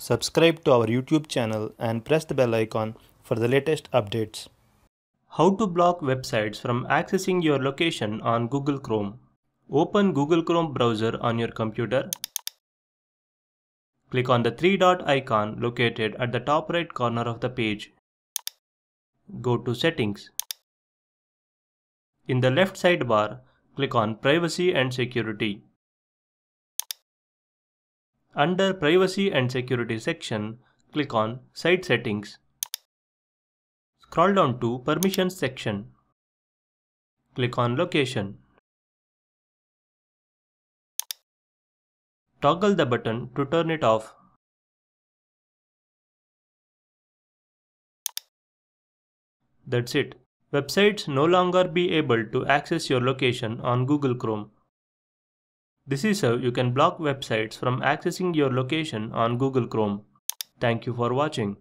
Subscribe to our YouTube channel and press the bell icon for the latest updates. How to block websites from accessing your location on Google Chrome. Open Google Chrome browser on your computer. Click on the three-dot icon located at the top right corner of the page. Go to Settings. In the left sidebar, click on Privacy and Security. Under Privacy and Security section, click on Site Settings. Scroll down to Permissions section. Click on Location. Toggle the button to turn it off. That's it. Websites no longer be able to access your location on Google Chrome. This is how you can block websites from accessing your location on Google Chrome. Thank you for watching.